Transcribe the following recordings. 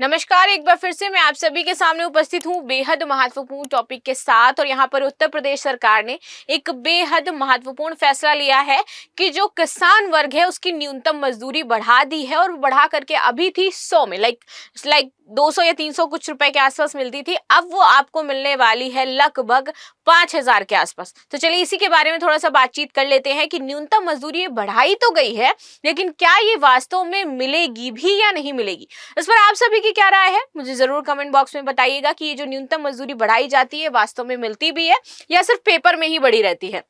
नमस्कार, एक बार फिर से मैं आप सभी के सामने उपस्थित हूँ बेहद महत्वपूर्ण टॉपिक के साथ। और यहाँ पर उत्तर प्रदेश सरकार ने एक बेहद महत्वपूर्ण फैसला लिया है कि जो किसान वर्ग है उसकी न्यूनतम मजदूरी बढ़ा दी है और बढ़ा करके अभी थी 100 में लाइक 200 या 300 कुछ रुपए के आसपास मिलती थी, अब वो आपको मिलने वाली है लगभग 5000 के आसपास। तो चलिए इसी के बारे में थोड़ा सा बातचीत कर लेते हैं कि न्यूनतम मजदूरी बढ़ाई तो गई है, लेकिन क्या ये वास्तव में मिलेगी भी या नहीं मिलेगी। इस पर आप सभी की क्या राय है, मुझे जरूर कमेंट बॉक्स में बताइएगा कि ये जो न्यूनतम मजदूरी बढ़ाई जाती है वास्तव में मिलती भी है या सिर्फ पेपर में ही बढ़ी रहती है।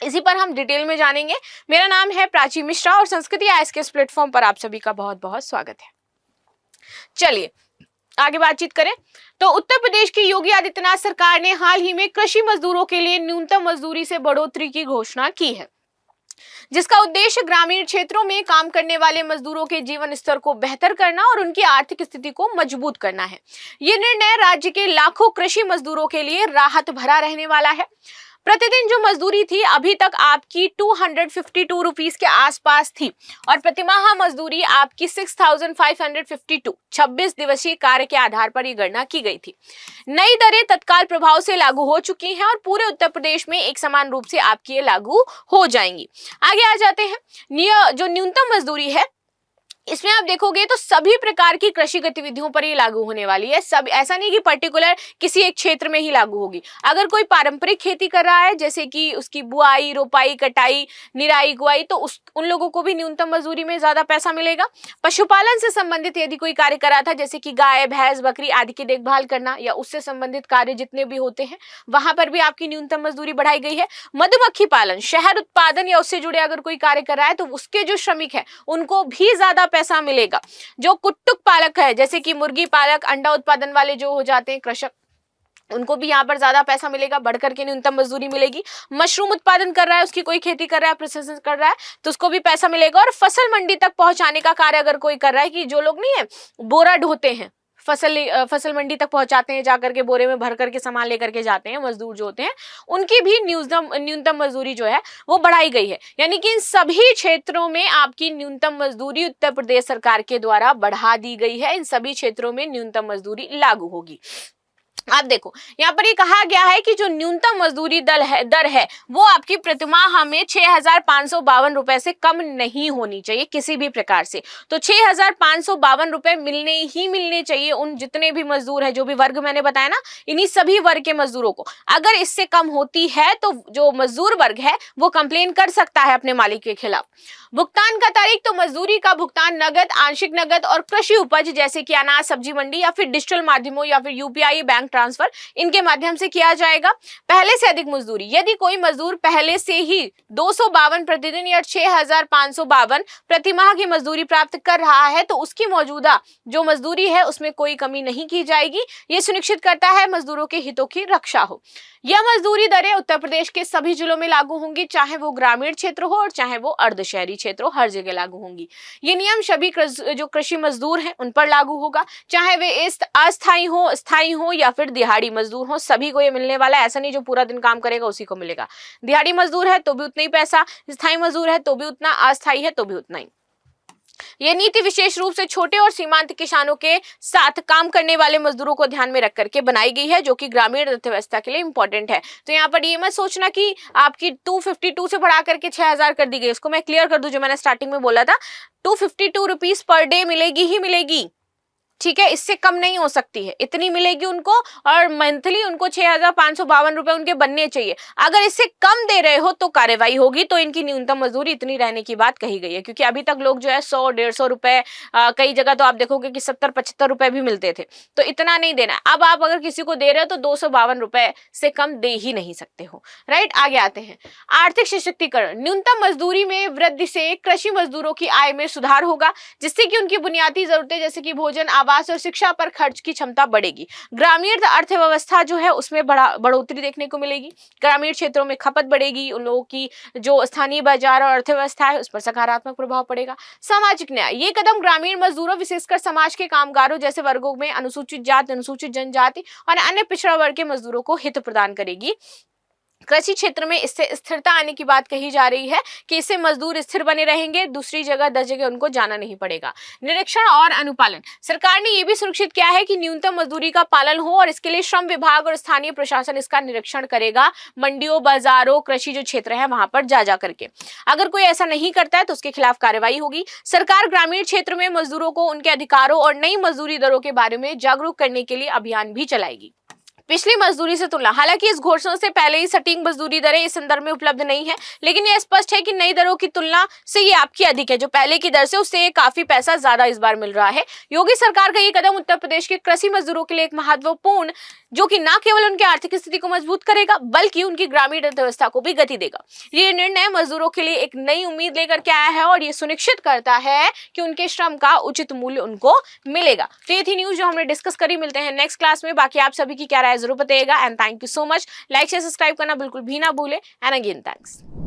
इसी पर हम डिटेल में जानेंगे। मेरा नाम है प्राची मिश्रा और संस्कृति आईएएस के इस प्लेटफॉर्म पर आप सभी का बहुत बहुत स्वागत है। चलिए आगे बातचीत करें तो उत्तर प्रदेश की योगी आदित्यनाथ सरकार ने हाल ही में कृषि मजदूरों के लिए न्यूनतम मजदूरी से बढ़ोतरी की घोषणा की है, जिसका उद्देश्य ग्रामीण क्षेत्रों में काम करने वाले मजदूरों के जीवन स्तर को बेहतर करना और उनकी आर्थिक स्थिति को मजबूत करना है। ये निर्णय राज्य के लाखों कृषि मजदूरों के लिए राहत भरा रहने वाला है। प्रतिदिन जो मजदूरी थी अभी तक आपकी 252 रुपीस के आसपास थी और प्रतिमाह मजदूरी आपकी 6552 26 दिवसीय कार्य के आधार पर यह गणना की गई थी। नई दरें तत्काल प्रभाव से लागू हो चुकी हैं और पूरे उत्तर प्रदेश में एक समान रूप से आपकी ये लागू हो जाएंगी। आगे आ जाते हैं। जो न्यूनतम मजदूरी है इसमें आप देखोगे तो सभी प्रकार की कृषि गतिविधियों पर ये लागू होने वाली है। सब ऐसा नहीं कि पर्टिकुलर किसी एक क्षेत्र में ही लागू होगी। अगर कोई पारंपरिक खेती कर रहा है जैसे कि उसकी बुआई, रोपाई, कटाई, निराई, गुआई, तो उन लोगों को भी न्यूनतम मजदूरी में ज्यादा पैसा मिलेगा। पशुपालन से संबंधित यदि कोई कार्य कर रहा था जैसे कि गाय, भैंस, बकरी आदि की देखभाल करना या उससे संबंधित कार्य जितने भी होते हैं वहां पर भी आपकी न्यूनतम मजदूरी बढ़ाई गई है। मधुमक्खी पालन, शहद उत्पादन या उससे जुड़े अगर कोई कार्य कर रहा है तो उसके जो श्रमिक है उनको भी ज्यादा पैसा मिलेगा। जो कुट्टुक पालक है जैसे कि मुर्गी पालक, अंडा उत्पादन वाले जो हो जाते हैं कृषक, उनको भी यहाँ पर ज्यादा पैसा मिलेगा, बढ़कर के न्यूनतम मजदूरी मिलेगी। मशरूम उत्पादन कर रहा है, उसकी कोई खेती कर रहा है, प्रोसेसिंग कर रहा है तो उसको भी पैसा मिलेगा। और फसल मंडी तक पहुंचाने का कार्य अगर कोई कर रहा है, कि जो लोग नहीं है बोरा ढोते हैं, फसल मंडी तक पहुंचाते हैं, जाकर के बोरे में भर करके सामान लेकर के जाते हैं, मजदूर जो होते हैं उनकी भी न्यूनतम मजदूरी जो है वो बढ़ाई गई है। यानी कि इन सभी क्षेत्रों में आपकी न्यूनतम मजदूरी उत्तर प्रदेश सरकार के द्वारा बढ़ा दी गई है। इन सभी क्षेत्रों में न्यूनतम मजदूरी लागू होगी। आप देखो यहाँ पर ये कहा गया है कि जो न्यूनतम मजदूरी दर है वो आपकी प्रतिमाह में 6552 रुपए से कम नहीं होनी चाहिए किसी भी प्रकार से। तो 6552 रुपए मिलने चाहिए उन जितने भी मजदूर है, जो भी वर्ग मैंने बताया ना, इन्हीं सभी वर्ग के मजदूरों को। अगर इससे कम होती है तो जो मजदूर वर्ग है वो कंप्लेन कर सकता है अपने मालिक के खिलाफ। भुगतान का तारीख, तो मजदूरी का भुगतान नगद, आंशिक नगद और कृषि उपज जैसे कि अनाज, सब्जी मंडी या फिर डिजिटल माध्यमों या फिर यूपीआई, बैंक ट्रांसफर, इनके माध्यम से किया जाएगा। पहले से अधिक मजदूरी, यदि कोई मजदूर पहले से ही 252 प्रतिदिन या 6552 प्रतिमाह की मजदूरी प्राप्त कर रहा है तो उसकी मौजूदा जो मजदूरी है उसमें कोई कमी नहीं की जाएगी। यह सुनिश्चित करता है मजदूरों के हितों की रक्षा हो। यह मजदूरी दरें उत्तर प्रदेश के सभी जिलों में लागू होंगी, चाहे वो ग्रामीण क्षेत्र हो और चाहे वो अर्धशहरी क्षेत्र हो, हर जगह लागू होंगी। ये नियम सभी जो कृषि मजदूर हैं उन पर लागू होगा, चाहे वे अस्थायी हो, स्थायी हो या फिर दिहाड़ी मजदूर हो, सभी को ये मिलने वाला है। ऐसा नहीं जो पूरा दिन काम करेगा उसी को मिलेगा। दिहाड़ी मजदूर है तो भी उतना ही पैसा, स्थायी मजदूर है तो भी उतना, अस्थायी है तो भी उतना ही। यह नीति विशेष रूप से छोटे और सीमांत किसानों के साथ काम करने वाले मजदूरों को ध्यान में रख करके बनाई गई है, जो कि ग्रामीण अर्थव्यवस्था के लिए इंपॉर्टेंट है। तो यहाँ पर ये मत सोचना कि आपकी 252 से बढ़ा करके 6000 कर दी गई। इसको मैं क्लियर कर दूं, जो मैंने स्टार्टिंग में बोला था 252 रुपीज पर डे मिलेगी ही मिलेगी, ठीक है, इससे कम नहीं हो सकती है, इतनी मिलेगी उनको। और मंथली उनको 6552 रुपए उनके बनने चाहिए। अगर इससे कम दे रहे हो तो कार्रवाई होगी। तो इनकी न्यूनतम मजदूरी इतनी रहने की बात कही गई है, क्योंकि अभी तक लोग जो है 100-150 रुपए, कई जगह तो आप देखोगे कि 70-75 रुपए भी मिलते थे, तो इतना नहीं देना। अब आप अगर किसी को दे रहे हो तो 252 रुपए से कम दे ही नहीं सकते हो, राइट। आगे आते हैं। आर्थिक सशक्तिकरण, न्यूनतम मजदूरी में वृद्धि से कृषि मजदूरों की आय में सुधार होगा, जिससे कि उनकी बुनियादी जरूरतें जैसे कि भोजन, आवास और शिक्षा पर खर्च की क्षमता बढ़ेगी। ग्रामीण अर्थव्यवस्था जो है उसमें बढ़ोतरी देखने को मिलेगी। ग्रामीण क्षेत्रों में खपत बढ़ेगी, उन लोगों की जो स्थानीय बाजार और अर्थव्यवस्था है उस पर सकारात्मक प्रभाव पड़ेगा। सामाजिक न्याय, ये कदम ग्रामीण मजदूरों विशेषकर समाज के कामगारों जैसे वर्गों में अनुसूचित जाति, अनुसूचित जनजाति और अन्य पिछड़ा वर्ग के मजदूरों को हित प्रदान करेगी, कृषि क्षेत्र में इससे स्थिरता आने की बात कही जा रही है कि इससे मजदूर स्थिर बने रहेंगे, दूसरी जगह 10 जगह उनको जाना नहीं पड़ेगा। निरीक्षण और अनुपालन, सरकार ने यह भी सुनिश्चित किया है कि न्यूनतम मजदूरी का पालन हो और इसके लिए श्रम विभाग और स्थानीय प्रशासन इसका निरीक्षण करेगा। मंडियों, बाजारों, कृषि जो क्षेत्र है वहां पर जा करके अगर कोई ऐसा नहीं करता है तो उसके खिलाफ कार्रवाई होगी। सरकार ग्रामीण क्षेत्र में मजदूरों को उनके अधिकारों और नई मजदूरी दरों के बारे में जागरूक करने के लिए अभियान भी चलाएगी। पिछली मजदूरी से तुलना, हालांकि इस घोषणा से पहले ही सटीक मजदूरी दरें इस संदर्भ में उपलब्ध नहीं है, लेकिन यह स्पष्ट है कि नई दरों की तुलना से ये आपकी अधिक है। जो पहले की दर से उससे काफी पैसा ज्यादा इस बार मिल रहा है। योगी सरकार का ये कदम उत्तर प्रदेश के कृषि मजदूरों के लिए एक महत्वपूर्ण, जो कि न केवल उनकी आर्थिक स्थिति को मजबूत करेगा बल्कि उनकी ग्रामीण अर्थव्यवस्था को भी गति देगा। ये निर्णय मजदूरों के लिए एक नई उम्मीद लेकर के आया है और ये सुनिश्चित करता है कि उनके श्रम का उचित मूल्य उनको मिलेगा। तो ये थी न्यूज जो हमने डिस्कस करी। मिलते हैं नेक्स्ट क्लास में। बाकी आप सभी की क्या राय जरूर बताइएगा and thank you so much. Like share subscribe करना बिल्कुल भी ना भूले एंड अगेन थैंक्स।